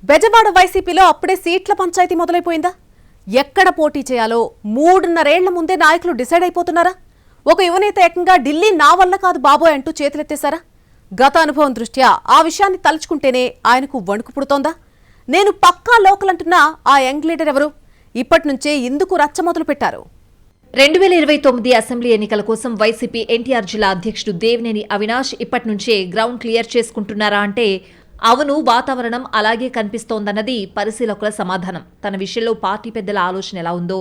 బెజవాడ వైసీపీలో అప్పుడే సీట్ల పంచాయతీ మొదలైపోయిందా? ఎక్కడ పోటీ చేయాలో 3.5 ఏళ్ల ముందే నాయకులు డిసైడ్ అయిపోతున్నారా? ఒక యువనేత ఏకంగా ఢిల్లీ నా వల్ల కాదు బాబోయ్ అంటూ చేతులెత్తేశారా? గత అనుభవం దృష్ట్యా ఆ విషయాన్ని తలుచుకుంటేనే ఆయనకు వణుకు పుడుతోందా? నేను పక్కా లోకల్ అంటున్నా ఆ యంగ్ లీడర్ ఎవరు? ఇప్పటి నుంచే ఎందుకు రచ్చ మొదలు పెట్టారు? 2029 అసెంబ్లీ ఎన్నికల కోసం వైసీపీ ఎన్టీఆర్ జిల్లా అధ్యక్షుడు దేవినేని అవినాష్ ఇప్పటి నుంచే గ్రౌండ్ క్లియర్ చేసుకుంటున్నారా అంటే అవును, వాతావరణం అలాగే కనిపిస్తోందన్నది పరిశీలకుల సమాధానం. తన విషయంలో పార్టీ పెద్దల ఆలోచన ఎలా ఉందో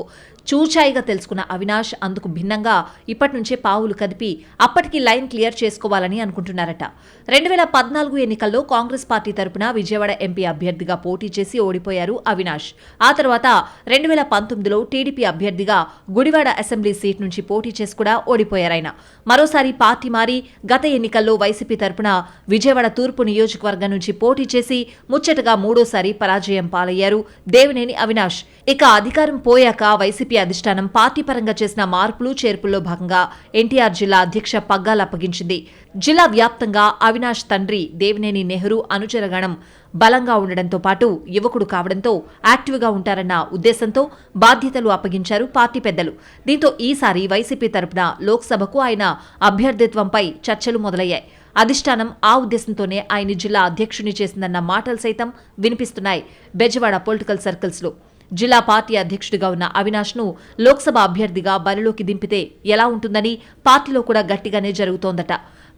చూచాయిగా తెలుసుకున్న అవినాష్ అందుకు భిన్నంగా ఇప్పటి నుంచే పావులు కదిపి అప్పటికి లైన్ క్లియర్ చేసుకోవాలని అనుకుంటున్నారట. 2014 ఎన్నికల్లో కాంగ్రెస్ పార్టీ తరపున విజయవాడ ఎంపీ అభ్యర్థిగా పోటీ చేసి ఓడిపోయారు అవినాష్. ఆ తర్వాత 2019లో టీడీపీ అభ్యర్థిగా గుడివాడ అసెంబ్లీ సీట్ నుంచి పోటీ చేసి కూడా ఓడిపోయారాయన. మరోసారి పార్టీ మారి గత ఎన్నికల్లో వైసీపీ తరపున విజయవాడ తూర్పు నియోజకవర్గం నుంచి పోటీ చేసి ముచ్చటగా మూడోసారి పరాజయం పాలయ్యారు దేవినేని అవినాష్. ఇక అధికారం పోయాక వైసీపీ అధిష్టానం పార్టీ పరంగా చేసిన మార్పులు చేర్పుల్లో భాగంగా ఎన్టీఆర్ జిల్లా అధ్యక్ష పగ్గాలు అప్పగించింది. జిల్లా వ్యాప్తంగా అవినాష్ తండ్రి దేవినేని నెహ్రూ అనుచరగణం బలంగా ఉండడంతో పాటు యువకుడు కావడంతో యాక్టివ్గా ఉంటారన్న ఉద్దేశంతో బాధ్యతలు అప్పగించారు పార్టీ పెద్దలు. దీంతో ఈసారి వైసీపీ తరపున లోక్సభకు ఆయన అభ్యర్థిత్వంపై చర్చలు మొదలయ్యాయి. అధిష్టానం ఆ ఉద్దేశంతోనే ఆయన జిల్లా అధ్యక్షుని చేసిందన్న మాటలు సైతం వినిపిస్తున్నాయి బెజవాడ పొలిటికల్ సర్కిల్స్లో. జిల్లా పార్టీ అధ్యక్షుడిగా ఉన్న అవినాష్ను లోక్సభ అభ్యర్థిగా బరిలోకి దింపితే ఎలా ఉంటుందని పార్టీలో కూడా గట్టిగానే జరుగుతోందట.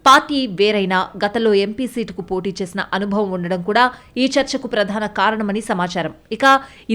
పార్టీ వేరైనా గతంలో ఎంపీ సీటుకు పోటీ చేసిన అనుభవం ఉండడం కూడా ఈ చర్చకు ప్రధాన కారణమని సమాచారం. ఇక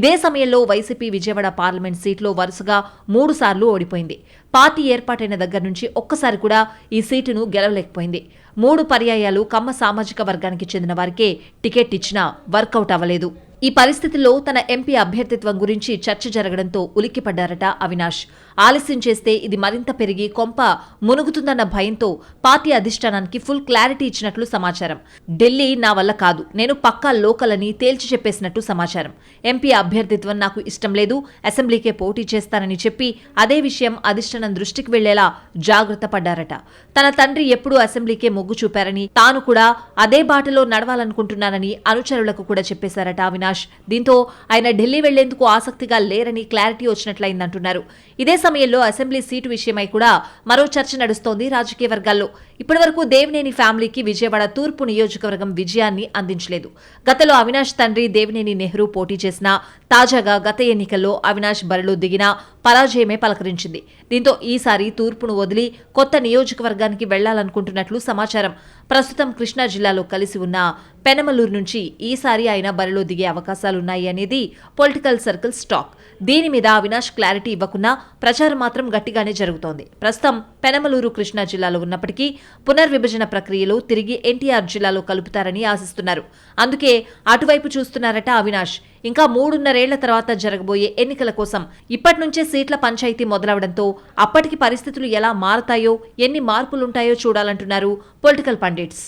ఇదే సమయంలో వైసీపీ విజయవాడ పార్లమెంట్ సీట్లో వరుసగా 3 సార్లు ఓడిపోయింది. పార్టీ ఏర్పాటైన దగ్గర నుంచి ఒక్కసారి కూడా ఈ సీటును గెలవలేకపోయింది. 3 పర్యాయాలు కమ్మ సామాజిక వర్గానికి చెందిన వారికే టికెట్ ఇచ్చినా వర్కౌట్ అవ్వలేదు. ఈ పరిస్థితుల్లో తన ఎంపీ అభ్యర్థిత్వం గురించి చర్చ జరగడంతో ఉలిక్కిపడ్డారట అవినాష్. ఆలస్యం చేస్తే ఇది మరింత పెరిగి కొంప మునుగుతుందన్న భయంతో పార్టీ అధిష్టానానికి ఫుల్ క్లారిటీ ఇచ్చినట్లు సమాచారం. ఢిల్లీ నా వల్ల కాదు, నేను పక్కా లోకల్ అని తేల్చి చెప్పేసినట్టు సమాచారం. ఎంపీ అభ్యర్థిత్వం నాకు ఇష్టం లేదు, అసెంబ్లీకే పోటీ చేస్తానని చెప్పి అదే విషయం అధిష్టానం దృష్టికి వెళ్లేలా జాగ్రత్త పడ్డారట. తన తండ్రి ఎప్పుడూ అసెంబ్లీకే మొగ్గు చూపారని తాను కూడా అదే బాటలో నడవాలనుకుంటున్నానని అనుచరులకు కూడా చెప్పేశారట అవినాష్. దీంతో ఆయన ఢిల్లీ వెళ్లేందుకు ఆసక్తిగా లేరని క్లారిటీ వచ్చినట్లయిందంటున్నారు. ఇదే సమయంలో అసెంబ్లీ సీటు విషయమై కూడా మరో చర్చ నడుస్తోంది రాజకీయ వర్గాల్లో. ఇప్పటివరకు దేవినేని ఫ్యామిలీకి విజయవాడ తూర్పు నియోజకవర్గం విజయాన్ని అందించలేదు. గతంలో అవినాష్ తండ్రి దేవినేని నెహ్రూ పోటీ చేసినా తాజాగా గత ఎన్నికల్లో అవినాష్ బరిలో దిగినా పరాజయమే పలకరించింది. దీంతో ఈసారి తూర్పును వదిలి కొత్త నియోజకవర్గానికి వెళ్లాలనుకుంటున్నట్లు సమాచారం. ప్రస్తుతం కృష్ణా జిల్లాలో కలిసి ఉన్న పెనమలూరు నుంచి ఈసారి ఆయన బరిలో దిగే అవకాశాలున్నాయి అనేది పొలిటికల్ సర్కిల్స్ టాక్. దీని మీద అవినాష్ క్లారిటీ ఇవ్వకున్నా ప్రచారం మాత్రం గట్టిగానే జరుగుతోంది. ప్రస్తుతం పెనమలూరు కృష్ణా జిల్లాలో ఉన్నప్పటికీ పునర్విభజన ప్రక్రియలో తిరిగి ఎన్టీఆర్ జిల్లాలో కలుపుతారని ఆశిస్తున్నారు. అందుకే అటువైపు చూస్తున్నారట అవినాష్. ఇంకా 3.5 ఏళ్ల తర్వాత జరగబోయే ఎన్నికల కోసం ఇప్పటి నుంచే సీట్ల పంచాయతీ మొదలవడంతో అప్పటికి పరిస్థితులు ఎలా మారతాయో, ఎన్ని మార్పులుంటాయో చూడాలంటున్నారు పొలిటికల్ పండిట్స్.